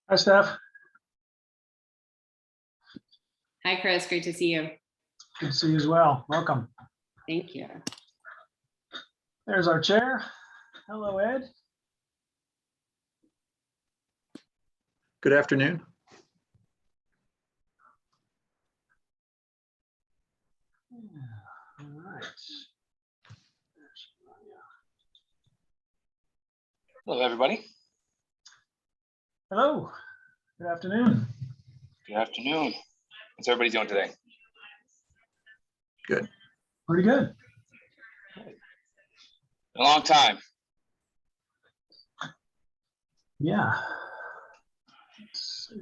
Hi, Steph. Hi, Chris. Great to see you. Good to see you as well. Welcome. Thank you. There's our chair. Hello, Ed. Good afternoon. All right. Hello, everybody. Hello. Good afternoon. Good afternoon. What's everybody doing today? Good. Pretty good. Been a long time. Yeah. Let's see.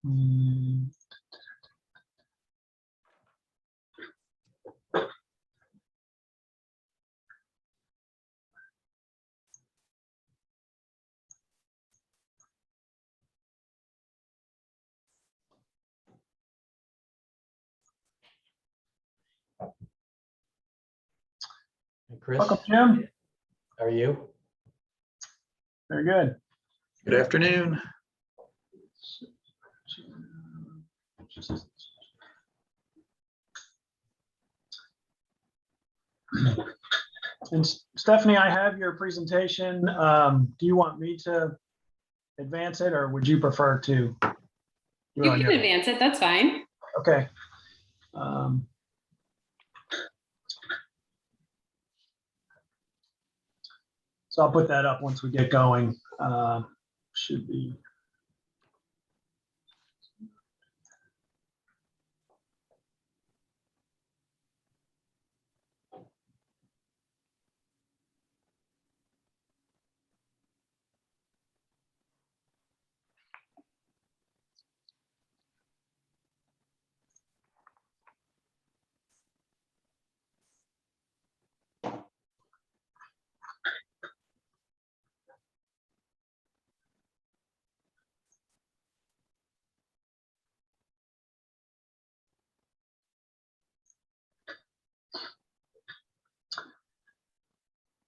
Hmm. Hey, Chris, Welcome, Jim. how are you? Very good. Good afternoon. And Stephanie, I have your presentation. Do you want me to advance it, or would you prefer to? You can advance it. That's fine. Okay. So I'll put that up once we get going. Should be.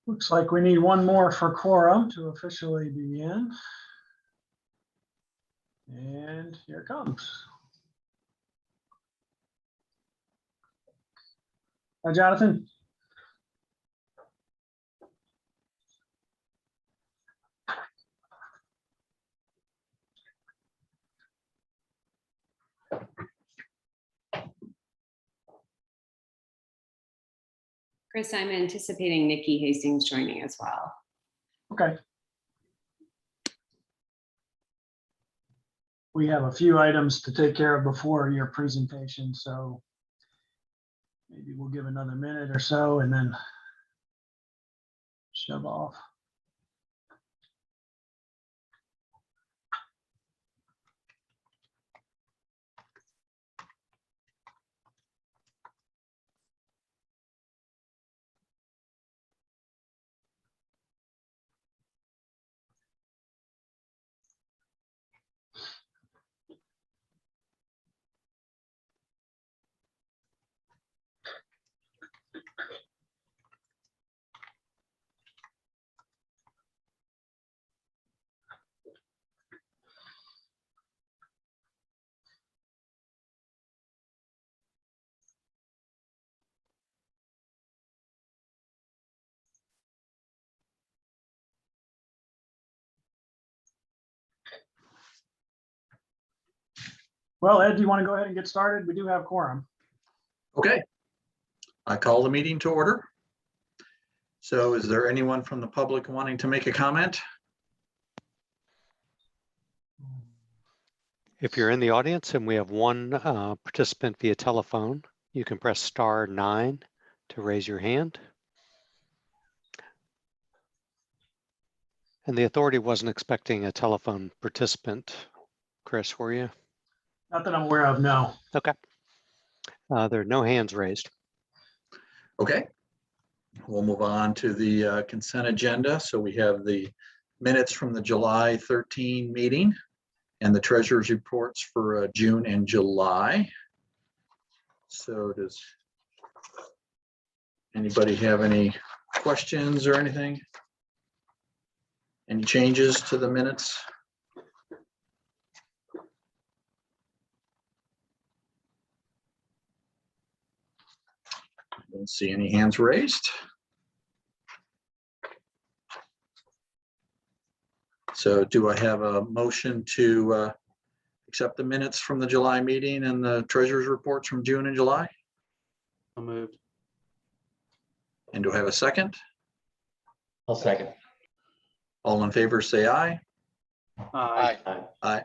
Looks like we need one more for quorum to officially begin. And here it comes. Hi, Jonathan. Chris, I'm anticipating Nikki Hastings joining as well. Okay. We have a few items to take care of before your presentation, so maybe we'll give another minute or so and then shove off. Well, Ed, do you want to go ahead and get started? We do have quorum. Okay. I call the meeting to order. So is there anyone from the public wanting to make a comment? If you're in the audience and we have one participant via telephone, you can press *9 to raise your hand. And the authority wasn't expecting a telephone participant. Chris, were you? Not that I'm aware of, no. Okay. There are no hands raised. Okay. We'll move on to the consent agenda. So we have the minutes from the July 13 meeting and the treasurer's reports for June and July. So does Anybody have any questions or anything? Any changes to the minutes? Don't see any hands raised. So do I have a motion to accept the minutes from the July meeting and the treasurer's reports from June and July? I'll move. And do I have a second? I'll second. All in favor, say aye. Aye. Aye.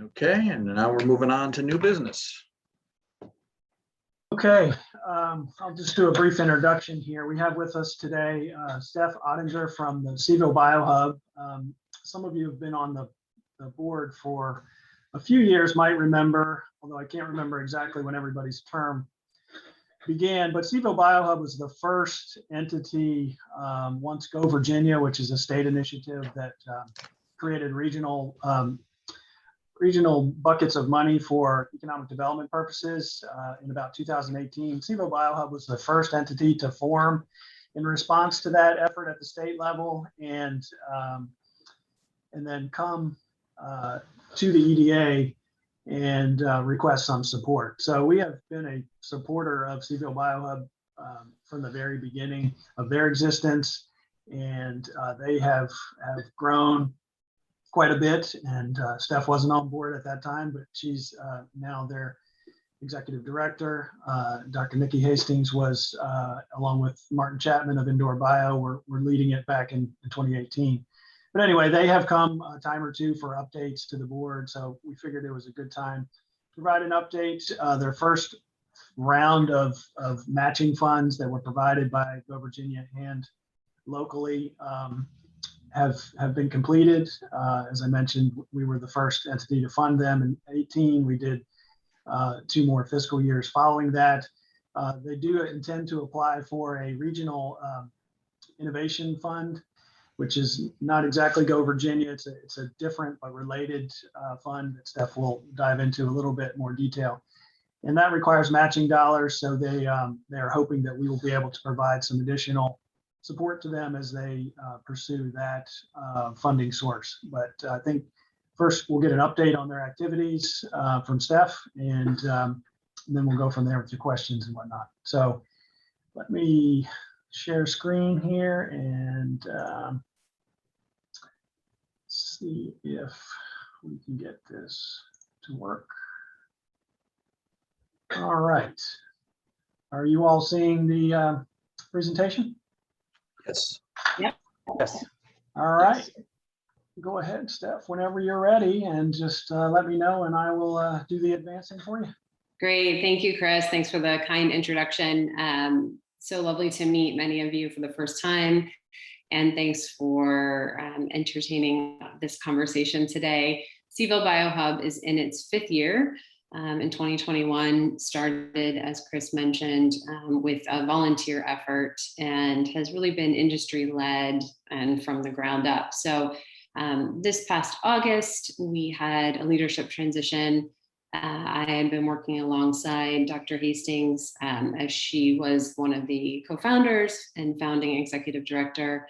Okay, and now we're moving on to new business. Okay, I'll just do a brief introduction here. We have with us today Steph Ottinger from the CVO BioHub. Some of you have been on the board for a few years, might remember, although I can't remember exactly when everybody's term began, but CVO BioHub was the first entity once Go Virginia, which is a state initiative that created regional buckets of money for economic development purposes in about 2018. CVO BioHub was the first entity to form in response to that effort at the state level, and then come to the EDA and request some support. So we have been a supporter of CVO BioHub from the very beginning of their existence, and they have grown quite a bit, and Steph wasn't on board at that time, but she's now their executive director. Dr. Nikki Hastings was, along with Martin Chapman of Indoor Bio, we're leading it back in 2018. But anyway, they have come a time or two for updates to the board, so we figured it was a good time to provide an update. Their first round of matching funds that were provided by Go Virginia and locally have been completed. As I mentioned, we were the first entity to fund them in 2018. We did 2 more fiscal years following that. They do intend to apply for a regional innovation fund, which is not exactly Go Virginia. It's a different but related fund that Steph will dive into a little bit more detail. And that requires matching dollars. So they are hoping that we will be able to provide some additional support to them as they pursue that funding source. But I think first we'll get an update on their activities from Steph, and then we'll go from there with your questions and whatnot. So let me share screen here and see if we can get this to work. All right. Are you all seeing the presentation? Yes. Yes. All right. Go ahead, Steph, whenever you're ready, and just let me know and I will do the advancing for you. Great. Thank you, Chris. Thanks for the kind introduction. So lovely to meet many of you for the first time. And thanks for entertaining this conversation today. CVO BioHub is in its 5th year. In 2021, started, as Chris mentioned, with a volunteer effort and has really been industry-led and from the ground up. So this past August, we had a leadership transition. I had been working alongside Dr. Hastings as she was one of the co-founders and founding executive director,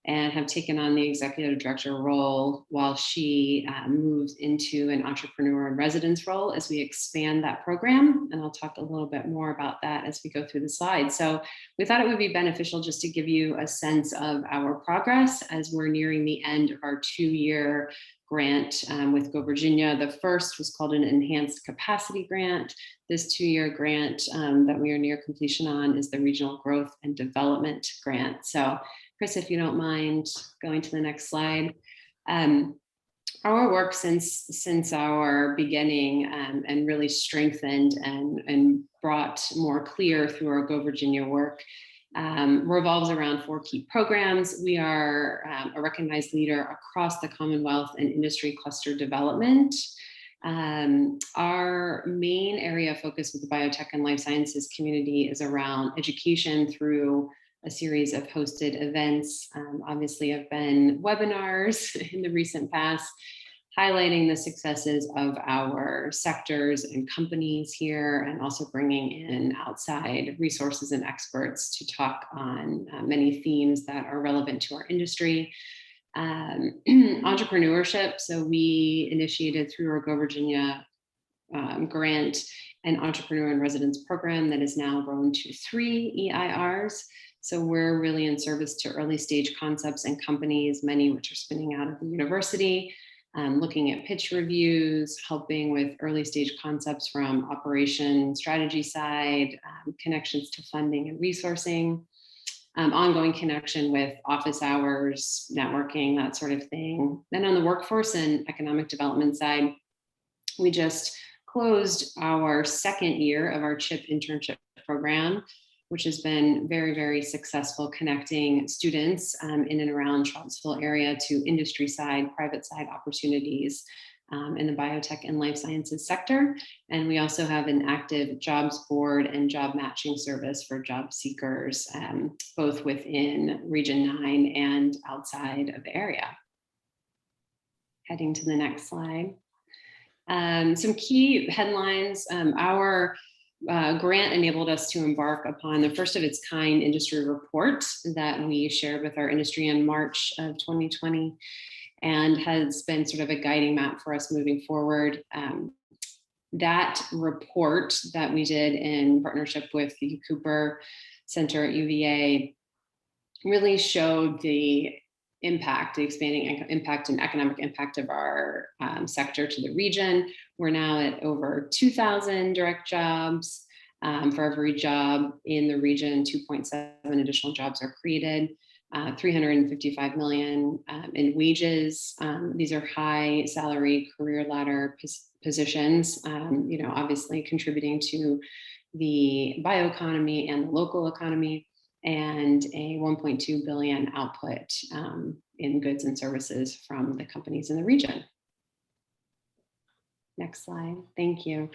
and have taken on the executive director role while she moves into an entrepreneur in residence role as we expand that program. And I'll talk a little bit more about that as we go through the slides. So we thought it would be beneficial just to give you a sense of our progress as we're nearing the end of our 2-year grant with Go Virginia. The first was called an enhanced capacity grant. This 2-year grant that we are near completion on is the regional growth and development grant. So Chris, if you don't mind going to the next slide. Our work since our beginning and really strengthened and brought more clear through our Go Virginia work revolves around 4 key programs. We are a recognized leader across the Commonwealth and industry cluster development. Our main area of focus with the biotech and life sciences community is around education through a series of hosted events. Obviously have been webinars in the recent past, highlighting the successes of our sectors and companies here, and also bringing in outside resources and experts to talk on many themes that are relevant to our industry. Entrepreneurship. So we initiated through our Go Virginia grant an entrepreneur in residence program that is now grown to 3 EIRs. So we're really in service to early stage concepts and companies, many which are spinning out of the university, looking at pitch reviews, helping with early stage concepts from operation strategy side, connections to funding and resourcing, ongoing connection with office hours, networking, that sort of thing. Then on the workforce and economic development side, we just closed our second year of our CHIP internship program, which has been very, very successful, connecting students in and around Charlottesville area to industry side, private side opportunities in the biotech and life sciences sector. And we also have an active jobs board and job matching service for job seekers, both within Region 9 and outside of the area. Heading to the next slide. Some key headlines. Our grant enabled us to embark upon the first of its kind industry report that we shared with our industry in March of 2020, and has been sort of a guiding map for us moving forward. That report that we did in partnership with the Cooper Center at UVA really showed the impact, the expanding impact and economic impact of our sector to the region. We're now at over 2,000 direct jobs. For every job in the region, 2.7 additional jobs are created, 355 million in wages. These are high salary career ladder positions, obviously contributing to the bioeconomy and the local economy, and a 1.2 billion output in goods and services from the companies in the region. Next slide, thank you.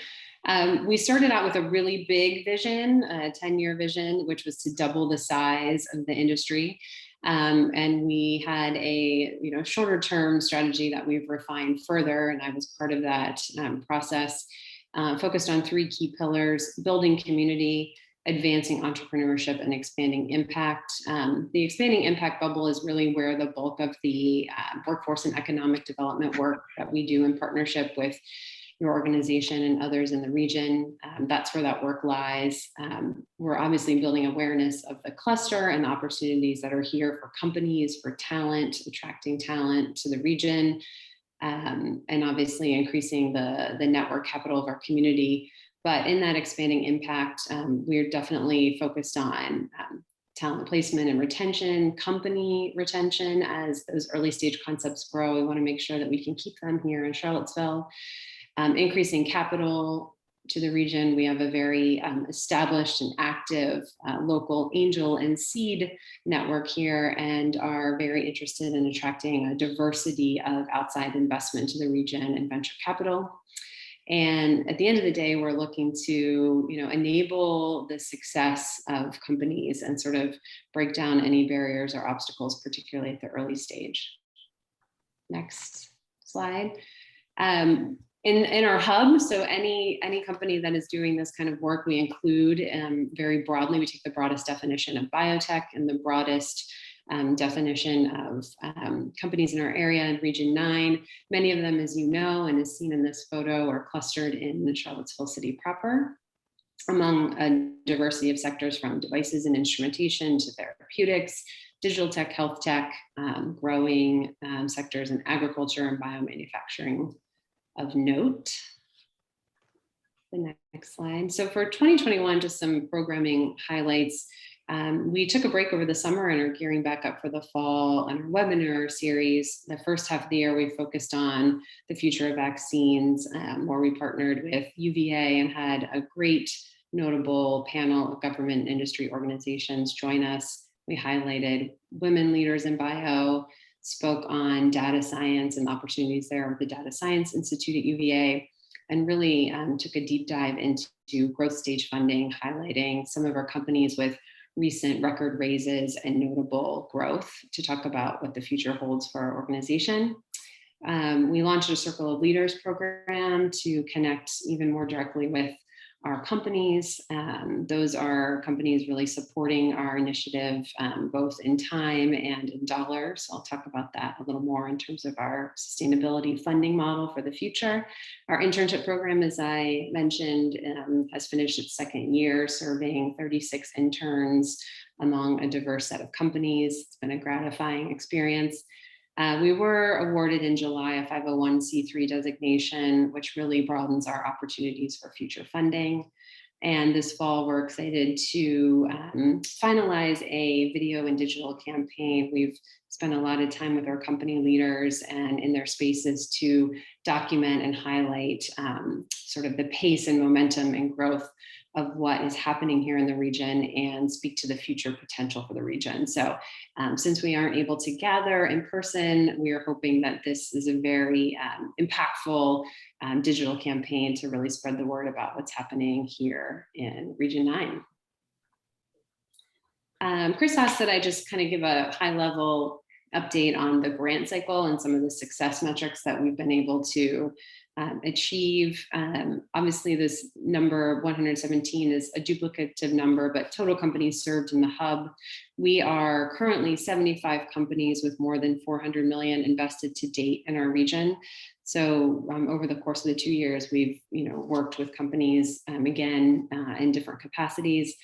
We started out with a really big vision, a 10-year vision, which was to double the size of the industry. And we had a shorter term strategy that we've refined further, and I was part of that process, focused on 3 key pillars: building community, advancing entrepreneurship, and expanding impact. The expanding impact bubble is really where the bulk of the workforce and economic development work that we do in partnership with your organization and others in the region. That's where that work lies. We're obviously building awareness of the cluster and the opportunities that are here for companies, for talent, attracting talent to the region, and obviously increasing the network capital of our community. But in that expanding impact, we're definitely focused on talent placement and retention, company retention. As those early stage concepts grow, we want to make sure that we can keep them here in Charlottesville. Increasing capital to the region. We have a very established and active local angel and seed network here, and are very interested in attracting a diversity of outside investment to the region and venture capital. And at the end of the day, we're looking to enable the success of companies and sort of break down any barriers or obstacles, particularly at the early stage. Next slide. In our hub, so any company that is doing this kind of work, we include very broadly. We take the broadest definition of biotech and the broadest definition of companies in our area in Region 9. Many of them, as you know, and as seen in this photo, are clustered in the Charlottesville city proper, among a diversity of sectors from devices and instrumentation to therapeutics, digital tech, health tech, growing sectors in agriculture and biomanufacturing of note. The next slide. So for 2021, just some programming highlights. We took a break over the summer and are gearing back up for the fall on our webinar series. The first half of the year, we focused on the future of vaccines, where we partnered with UVA and had a great notable panel of government and industry organizations join us. We highlighted women leaders in bio, spoke on data science and opportunities there with the Data Science Institute at UVA, and really took a deep dive into growth stage funding, highlighting some of our companies with recent record raises and notable growth to talk about what the future holds for our organization. We launched a Circle of Leaders program to connect even more directly with our companies. Those are companies really supporting our initiative, both in time and in dollars. I'll talk about that a little more in terms of our sustainability funding model for the future. Our internship program, as I mentioned, has finished its second year, serving 36 interns among a diverse set of companies. It's been a gratifying experience. We were awarded in July a 501c3 designation, which really broadens our opportunities for future funding. And this fall, we're excited to finalize a video and digital campaign. We've spent a lot of time with our company leaders and in their spaces to document and highlight sort of the pace and momentum and growth of what is happening here in the region and speak to the future potential for the region. So since we aren't able to gather in person, we are hoping that this is a very impactful digital campaign to really spread the word about what's happening here in Region 9. Chris asked that I just kind of give a high level update on the grant cycle and some of the success metrics that we've been able to achieve. Obviously, this number 117 is a duplicative number, but total companies served in the hub. We are currently 75 companies with more than 400 million invested to date in our region. So over the course of the 2 years, we've worked with companies again in different capacities.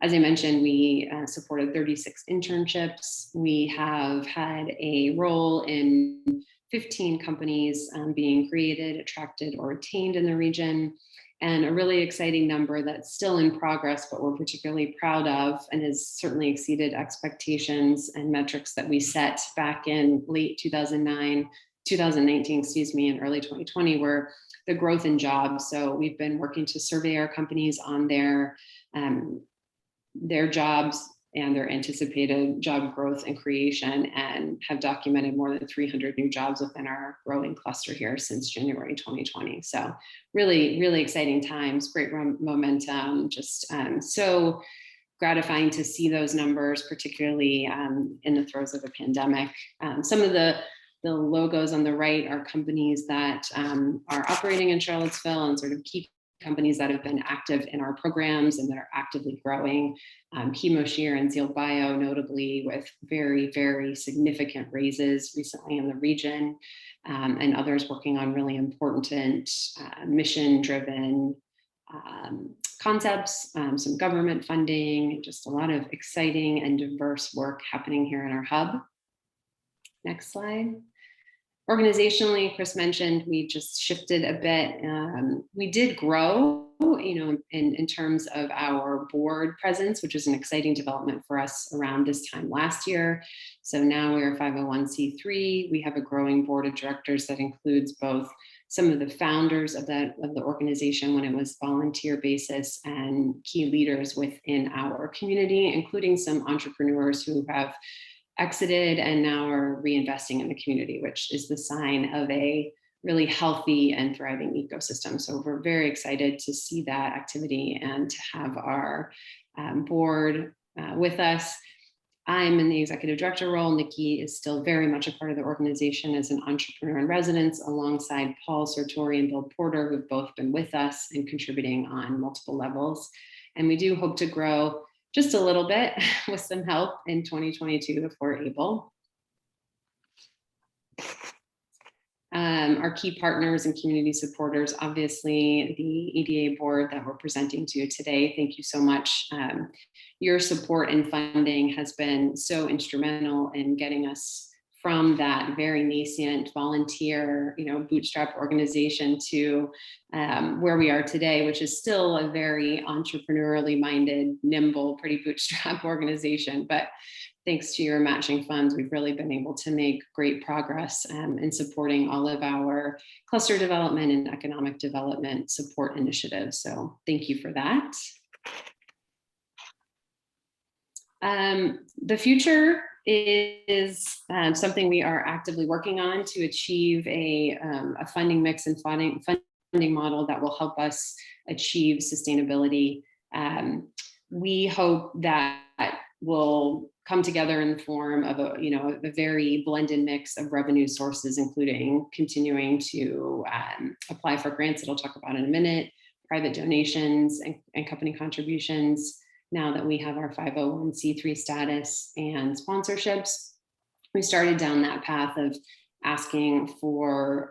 As I mentioned, we supported 36 internships. We have had a role in 15 companies being created, attracted, or retained in the region, and a really exciting number that's still in progress, but we're particularly proud of and has certainly exceeded expectations and metrics that we set back in late 2019, and early 2020, were the growth in jobs. So we've been working to survey our companies on their jobs and their anticipated job growth and creation, and have documented more than 300 new jobs within our growing cluster here since January 2020. So really, really exciting times, great momentum, just so gratifying to see those numbers, particularly in the throes of a pandemic. Some of the logos on the right are companies that are operating in Charlottesville and sort of key companies that have been active in our programs and that are actively growing. Chemoshare and Zeal Bio, notably, with very, very significant raises recently in the region, and others working on really important mission-driven concepts, some government funding, just a lot of exciting and diverse work happening here in our hub. Next slide. Organizationally, Chris mentioned we just shifted a bit. We did grow, in terms of our board presence, which is an exciting development for us around this time last year. So now we are 501c3. We have a growing board of directors that includes both some of the founders of the organization when it was volunteer basis and key leaders within our community, including some entrepreneurs who have exited and now are reinvesting in the community, which is the sign of a really healthy and thriving ecosystem. So we're very excited to see that activity and to have our board with us. I'm in the executive director role. Nikki is still very much a part of the organization as an entrepreneur in residence, alongside Paul Sartori and Bill Porter, who've both been with us and contributing on multiple levels. And we do hope to grow just a little bit with some help in 2022 if we're able. Our key partners and community supporters, obviously the EDA board that we're presenting to you today, thank you so much. Your support and funding has been so instrumental in getting us from that very nascent volunteer, bootstrap organization to where we are today, which is still a very entrepreneurially minded, nimble, pretty bootstrap organization. But thanks to your matching funds, we've really been able to make great progress in supporting all of our cluster development and economic development support initiatives. So thank you for that. The future is something we are actively working on to achieve a funding mix and funding model that will help us achieve sustainability. We hope that will come together in the form of a very blended mix of revenue sources, including continuing to apply for grants that I'll talk about in a minute, private donations and company contributions, now that we have our 501c3 status, and sponsorships. We started down that path of asking for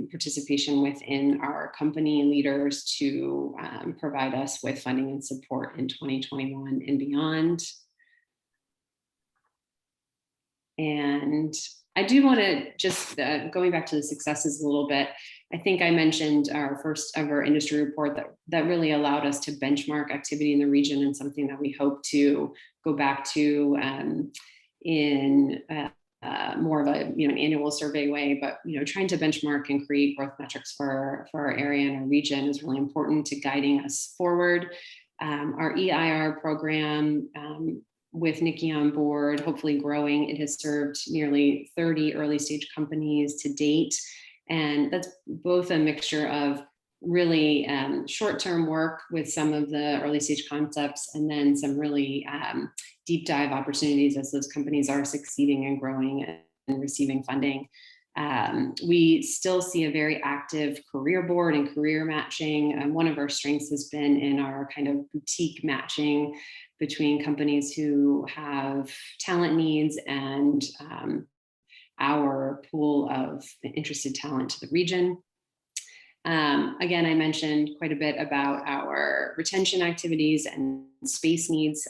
participation within our company leaders to provide us with funding and support in 2021 and beyond. And I do want to just, going back to the successes a little bit, I think I mentioned our first ever industry report that really allowed us to benchmark activity in the region, and something that we hope to go back to in more of a an annual survey way. But trying to benchmark and create growth metrics for our area and our region is really important to guiding us forward. Our EIR program, with Nikki on board, hopefully growing, it has served nearly 30 early stage companies to date. And that's both a mixture of really short-term work with some of the early stage concepts, and then some really deep dive opportunities as those companies are succeeding and growing and receiving funding. We still see a very active career board and career matching. One of our strengths has been in our kind of boutique matching between companies who have talent needs and our pool of interested talent to the region. Again, I mentioned quite a bit about our retention activities and space needs.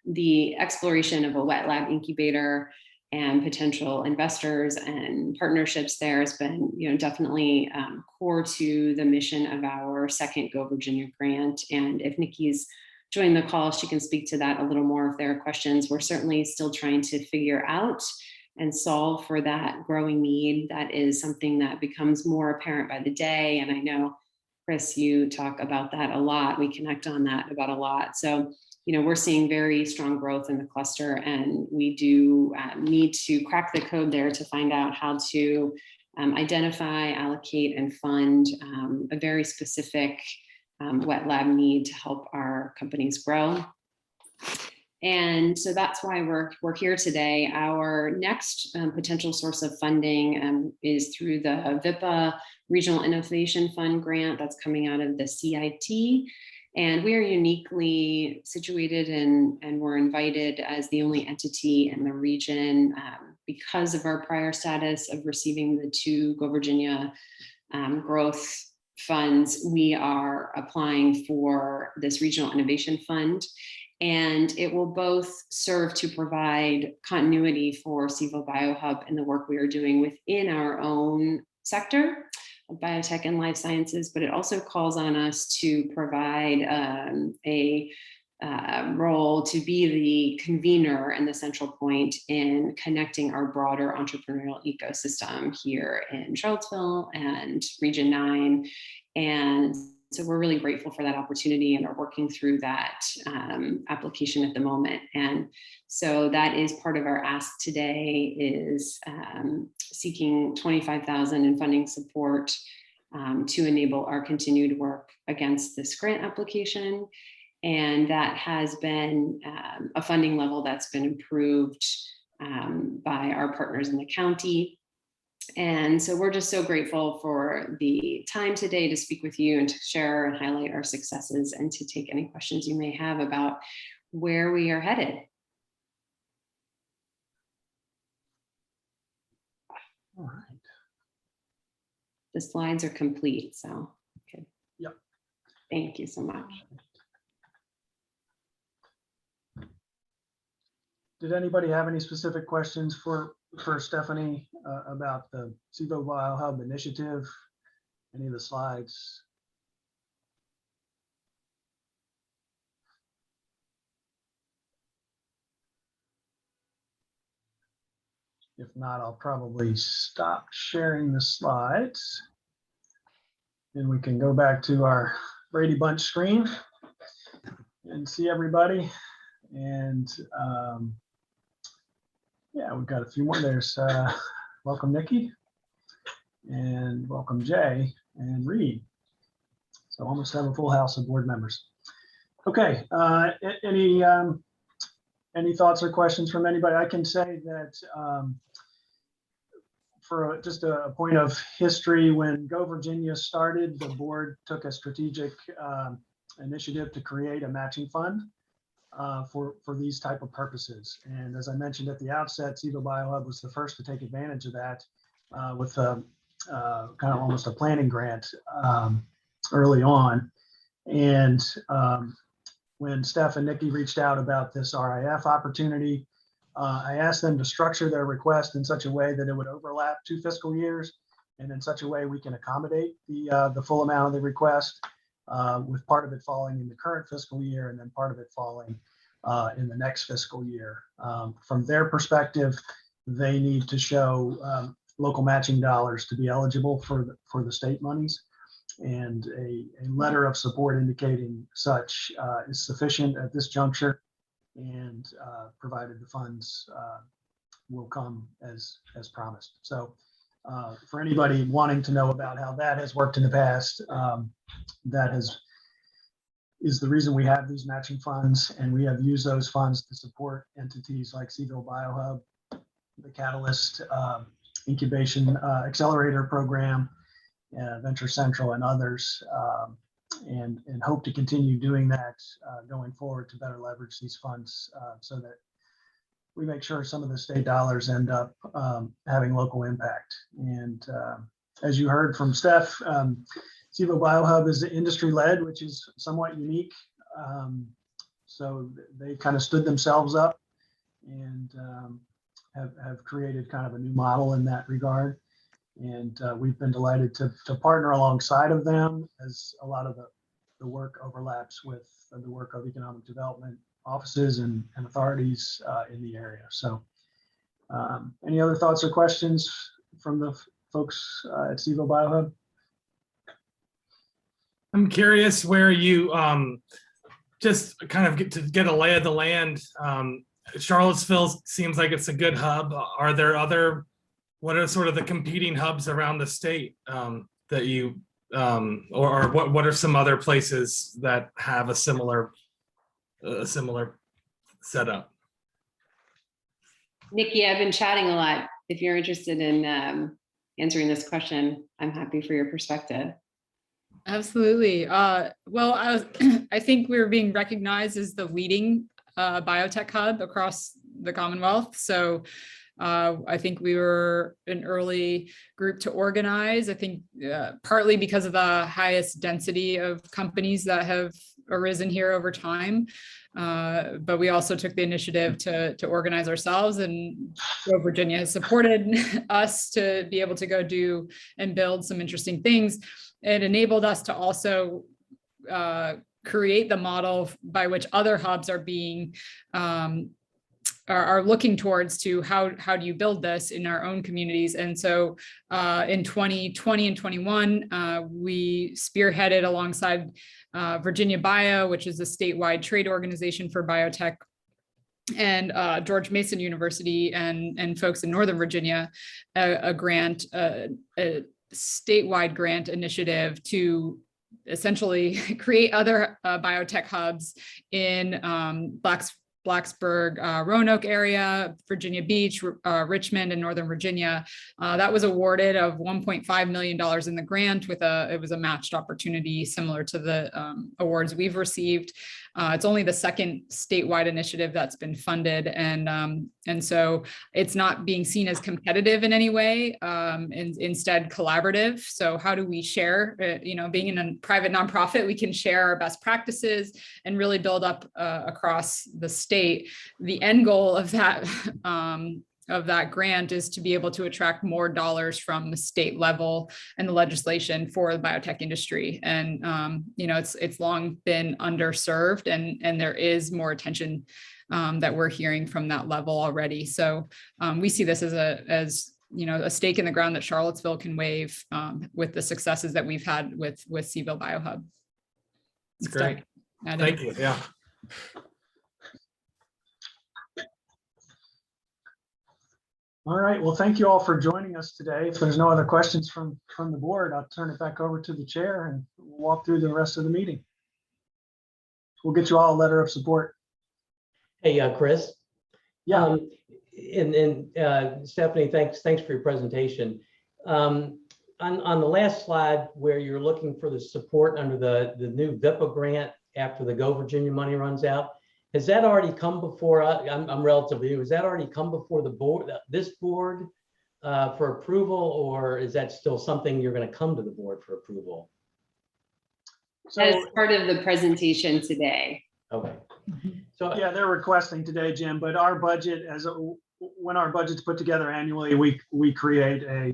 The exploration of a wet lab incubator and potential investors and partnerships there has been, definitely core to the mission of our second Go Virginia grant. And if Nikki's joined the call, she can speak to that a little more if there are questions. We're certainly still trying to figure out and solve for that growing need. That is something that becomes more apparent by the day. And I know, Chris, you talk about that a lot. We connect on that about a lot. So, we're seeing very strong growth in the cluster, and we do need to crack the code there to find out how to identify, allocate, and fund a very specific wet lab need to help our companies grow. And so that's why we're here today. Our next potential source of funding is through the VIPA Regional Innovation Fund grant that's coming out of the CIT. And we are uniquely situated and we're invited as the only entity in the region because of our prior status of receiving the 2 Go Virginia growth funds. We are applying for this Regional Innovation Fund, and it will both serve to provide continuity for CVille BioHub and the work we are doing within our own sector of biotech and life sciences, but it also calls on us to provide a role to be the convener and the central point in connecting our broader entrepreneurial ecosystem here in Charlottesville and Region 9. And so we're really grateful for that opportunity and are working through that application at the moment. And so that is part of our ask today, is seeking $25,000 in funding support to enable our continued work against this grant application. And that has been a funding level that's been approved by our partners in the county. And so we're just so grateful for the time today to speak with you and to share and highlight our successes, and to take any questions you may have about where we are headed. All right. The slides are complete, so okay. Yep. Thank you so much. Did anybody have any specific questions for Stephanie about the CVille BioHub initiative? Any of the slides? If not, I'll probably stop sharing the slides. And we can go back to our Brady Bunch screen and see everybody. And yeah, we've got a few more. There's welcome, Nikki, and welcome, Jay and Reed. So almost have a full house of board members. Okay, any any thoughts or questions from anybody? I can say that for just a point of history, when Go Virginia started, the board took a strategic initiative to create a matching fund for these type of purposes. And as I mentioned at the outset, CEVO BioHub was the first to take advantage of that with kind of almost a planning grant early on. And when Steph and Nikki reached out about this RIF opportunity, I asked them to structure their request in such a way that it would overlap 2 fiscal years, and in such a way we can accommodate the full amount of the request, with part of it falling in the current fiscal year and then part of it falling in the next fiscal year. From their perspective, they need to show local matching dollars to be eligible for the state monies. And a letter of support indicating such is sufficient at this juncture, and provided the funds will come as promised. So for anybody wanting to know about how that has worked in the past, that is the reason we have these matching funds, and we have used those funds to support entities like CEVO BioHub, the Catalyst Incubation Accelerator Program, Venture Central, and others, and hope to continue doing that going forward to better leverage these funds so that we make sure some of the state dollars end up having local impact. And as you heard from Steph, CEVO BioHub is industry-led, which is somewhat unique. So they kind of stood themselves up and have created kind of a new model in that regard. And we've been delighted to partner alongside of them, as a lot of the work overlaps with the work of economic development offices and authorities in the area. So any other thoughts or questions from the folks at CEVO BioHub? I'm curious where you just kind of get a lay of the land. Charlottesville seems like it's a good hub. Are there what are sort of the competing hubs around the state that you, or what are some other places that have a similar setup? Nikki, I've been chatting a lot. If you're interested in answering this question, I'm happy for your perspective. Absolutely. Well, I think we're being recognized as the leading biotech hub across the Commonwealth. So I think we were an early group to organize. I think partly because of the highest density of companies that have arisen here over time. But we also took the initiative to organize ourselves, and Virginia has supported us to be able to go do and build some interesting things. It enabled us to also create the model by which other hubs are being are looking towards to how do you build this in our own communities. And so in 2020 and 21, we spearheaded alongside Virginia Bio, which is a statewide trade organization for biotech, and George Mason University and folks in Northern Virginia, a statewide grant initiative to essentially create other biotech hubs in Blacksburg, Roanoke area, Virginia Beach, Richmond, and Northern Virginia. That was awarded of $1.5 million in the grant it was a matched opportunity similar to the awards we've received. It's only the second statewide initiative that's been funded. And so it's not being seen as competitive in any way, and instead collaborative. So how do we share, being in a private nonprofit, we can share our best practices and really build up across the state. The end goal of that grant is to be able to attract more dollars from the state level and the legislation for the biotech industry. And, it's long been underserved, and there is more attention that we're hearing from that level already. So we see this as a stake in the ground that Charlottesville can wave with the successes that we've had with CEVO BioHub. That's great. Thank you. Yeah. All right. Well, thank you all for joining us today. If there's no other questions from the board, I'll turn it back over to the chair and walk through the rest of the meeting. We'll get you all a letter of support. Hey, Chris, Yeah. And Stephanie, thanks for your presentation. On the last slide where you're looking for the support under the new VIPA grant after the Go Virginia money runs out, has that already come before? I'm relatively new. Has that already come before the board, this board, for approval, or is that still something you're going to come to the board for approval? As So, part of the presentation today. Okay. So yeah, they're requesting today, Jim, but our budget, when our budget's put together annually, we create a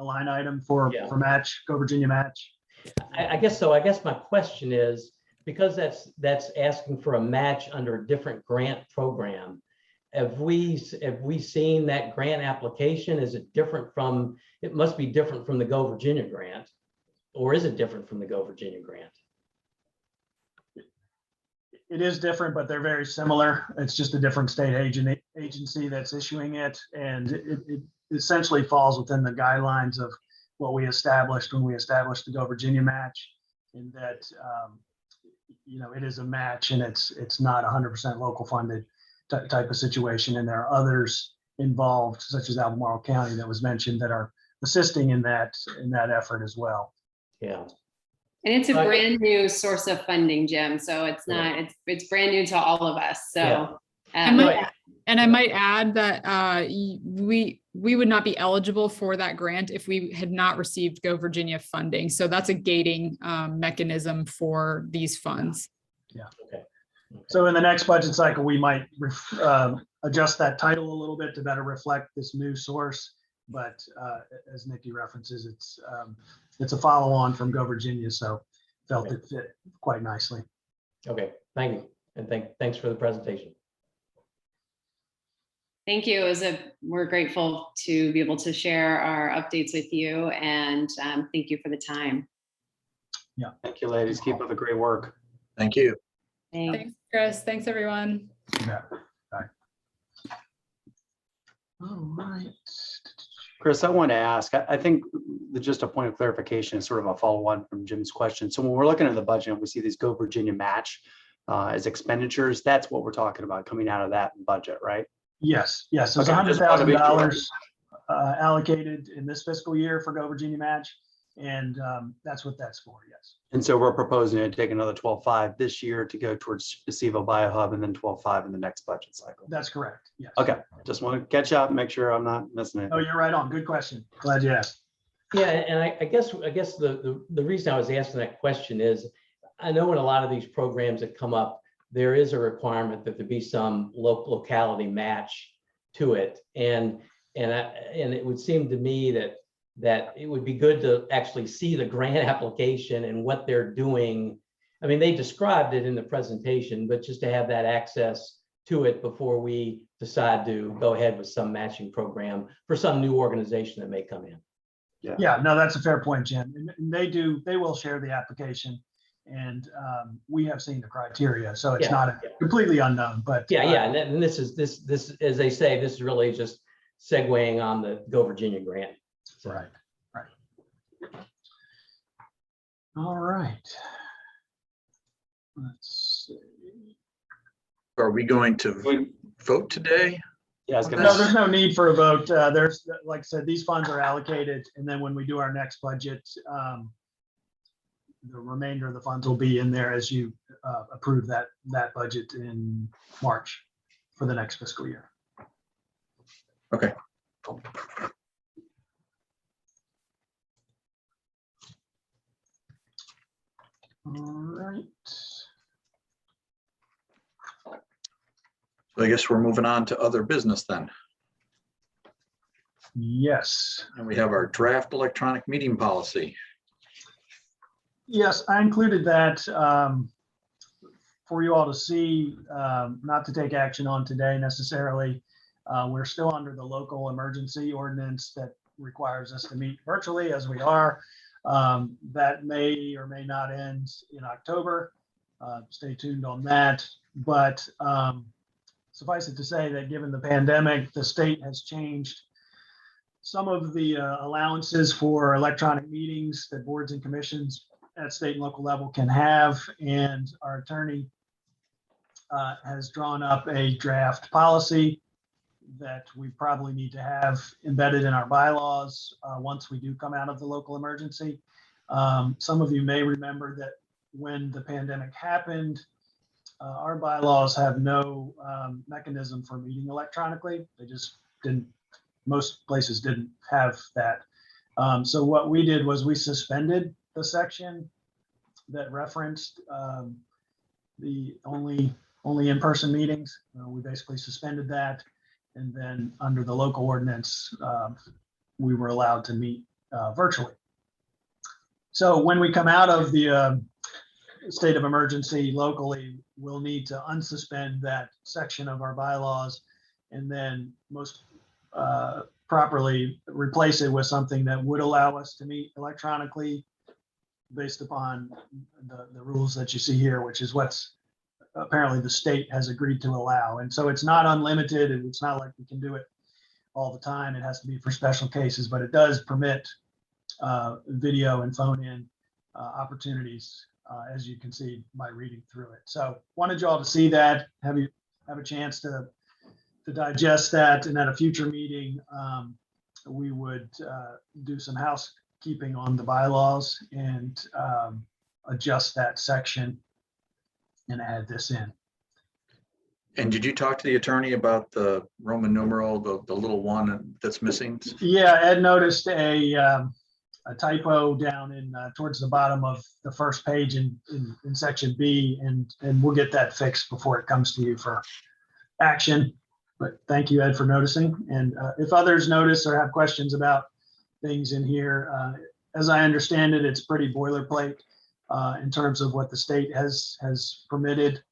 line item for match, Go Virginia match. I guess so. I guess my question is, because that's asking for a match under a different grant program, have we seen that grant application? Is it different from, it must be different from the Go Virginia grant, or is it different from the Go Virginia grant? It is different, but they're very similar. It's just a different state agency that's issuing it. And it essentially falls within the guidelines of what we established when we established the Go Virginia match, in that, it is a match and it's not 100% local funded type of situation. And there are others involved, such as Albemarle County that was mentioned, that are assisting in that effort as well. Yeah. And it's a brand new source of funding, Jim. So it's not, it's brand new to all of us. So, I might add that we would not be eligible for that grant if we had not received Go Virginia funding. So that's a gating mechanism for these funds. Yeah. Okay. So in the next budget cycle, we might adjust that title a little bit to better reflect this new source. But as Nikki references, it's a follow-on from Go Virginia, so felt it fit quite nicely. Okay, thank you, and thanks for the presentation. Thank you. We're grateful to be able to share our updates with you, and thank you for the time. Yeah. Thank you, ladies. Keep up the great work. Thank you. Thanks, Chris. Thanks, everyone. Yeah. Bye. All right. Chris, I want to ask, I think just a point of clarification is sort of a follow-on from Jim's question. So when we're looking at the budget and we see these Go Virginia match as expenditures, that's what we're talking about coming out of that budget, right? Yes, yes. There's $100,000 allocated in this fiscal year for Go Virginia match, and that's what that's for, yes. And so we're proposing to take another 12.5 this year to go towards CVille BioHub, and then 12.5 in the next budget cycle. That's correct, yes. Okay, just want to catch up and make sure I'm not missing it. Oh, you're right on. Good question. Glad you asked. Yeah, and I guess the reason I was asking that question is, I know in a lot of these programs that come up, there is a requirement that there be some locality match to it, and it would seem to me that it would be good to actually see the grant application and what they're doing. I mean, they described it in the presentation, but just to have that access to it before we decide to go ahead with some matching program for some new organization that may come in. Yeah, no, that's a fair point, Jim. And they will share the application, and we have seen the criteria, so it's not completely unknown. But and this as they say, this is really just segueing on the Go Virginia grant. So. Right. All right. Let's see. Are we going to vote today? Yeah, no, there's no need for a vote. There's, like I said, these funds are allocated, and then when we do our next budget, the remainder of the funds will be in there as you approve that budget in March for the next fiscal year. Okay. All right. So I guess we're moving on to other business then. Yes. And we have our draft electronic meeting policy. Yes, I included that for you all to see, not to take action on today necessarily. We're still under the local emergency ordinance that requires us to meet virtually as we are. That may or may not end in October. Stay tuned on that. But suffice it to say that given the pandemic, the state has changed some of the allowances for electronic meetings that boards and commissions at state and local level can have. And our attorney has drawn up a draft policy that we probably need to have embedded in our bylaws once we do come out of the local emergency. Some of you may remember that when the pandemic happened, our bylaws have no mechanism for meeting electronically. They just didn't, most places didn't have that. So what we did was we suspended the section that referenced the only in-person meetings. We basically suspended that. And then under the local ordinance, we were allowed to meet virtually. So when we come out of the state of emergency locally, we'll need to unsuspend that section of our bylaws and then most properly replace it with something that would allow us to meet electronically based upon the rules that you see here, which is what's apparently the state has agreed to allow. And so it's not unlimited, and it's not like we can do it all the time. It has to be for special cases, but it does permit video and phone in opportunities, as you can see by reading through it. So wanted you all to see that, have a chance to digest that, and at a future meeting, we would do some housekeeping on the bylaws and adjust that section and add this in. And did you talk to the attorney about the Roman numeral, the little one that's missing? Yeah, Ed noticed a typo down in towards the bottom of the first page in section B, and we'll get that fixed before it comes to you for action. But thank you, Ed, for noticing. And if others notice or have questions about things in here, as I understand it, it's pretty boilerplate in terms of what the state has permitted.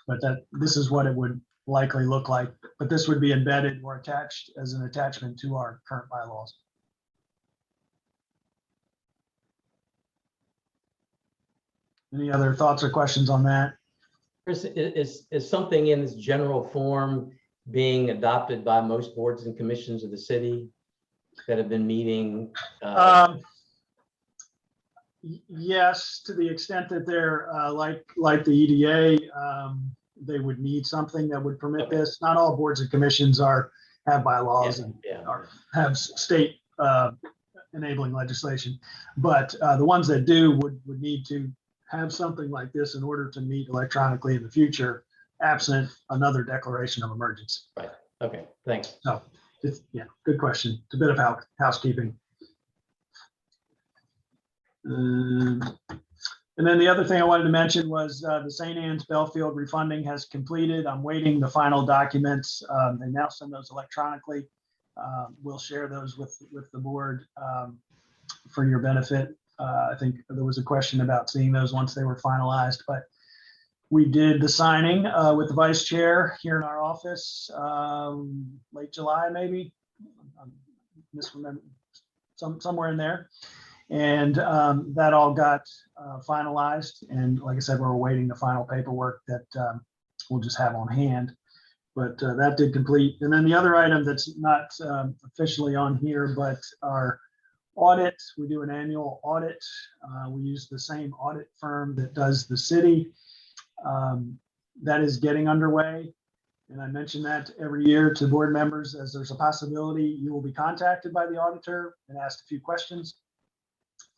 But this is what it would likely look like. But this would be embedded or attached as an attachment to our current bylaws. Any other thoughts or questions on that? Chris, is something in this general form being adopted by most boards and commissions of the city that have been meeting? Yes, to the extent that they're like the EDA, they would need something that would permit this. Not all boards and commissions have bylaws and have state enabling legislation, but the ones that do would need to have something like this in order to meet electronically in the future, absent another declaration of emergency. Right. Okay. Thanks. So, good question. It's a bit of housekeeping. And then the other thing I wanted to mention was the St. Anne's Belfield refunding has completed. I'm waiting the final documents. They now send those electronically. We'll share those with the board for your benefit. I think there was a question about seeing those once they were finalized, but we did the signing with the vice chair here in our office late July, maybe. I'm misremembering, somewhere in there. And that all got finalized. And like I said, we're awaiting the final paperwork that we'll just have on hand. But that did complete. And then the other item that's not officially on here, but our audit, we do an annual audit. We use the same audit firm that does the city. That is getting underway. And I mention that every year to board members, as there's a possibility you will be contacted by the auditor and asked a few questions.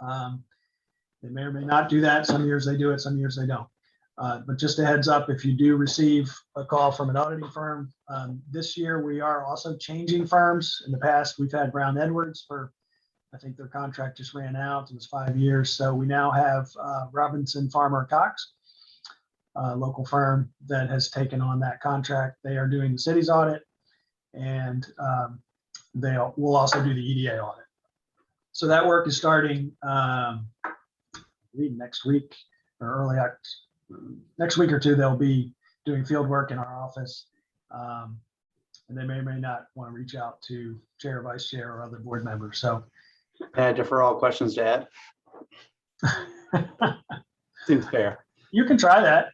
They may or may not do that. Some years they do it, some years they don't. But just a heads up, if you do receive a call from an auditing firm, this year we are also changing firms. In the past, we've had Brown Edwards for, I think their contract just ran out. It was 5 years. So we now have Robinson Farmer Cox, a local firm that has taken on that contract. They are doing the city's audit, and they will also do the EDA audit. So that work is starting next week or next week or two. They'll be doing field work in our office, and they may or may not want to reach out to chair, vice chair, or other board members. So I defer all questions to Ed. Seems fair. You can try that.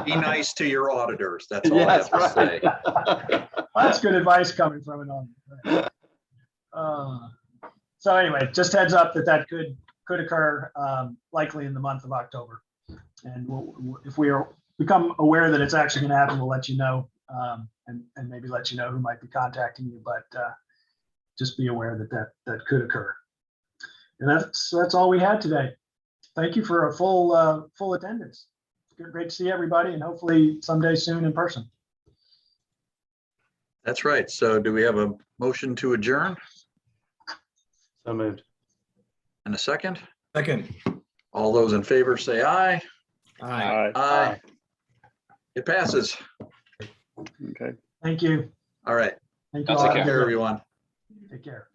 Be nice to your auditors. That's all I have to say. Well, that's good advice coming from an auditor. So anyway, just heads up that could occur likely in the month of October. And if we are become aware that it's actually going to happen, we'll let you know, and maybe let you know who might be contacting you. But just be aware that could occur. And that's all we had today. Thank you for a full attendance. Great to see everybody, and hopefully someday soon in person. That's right. So do we have a motion to adjourn So moved. and a second? Second. All those in favor say aye. Aye. Aye. It passes. Okay. Thank you. All right. Thank you Take all. care. Take care, everyone. Take care.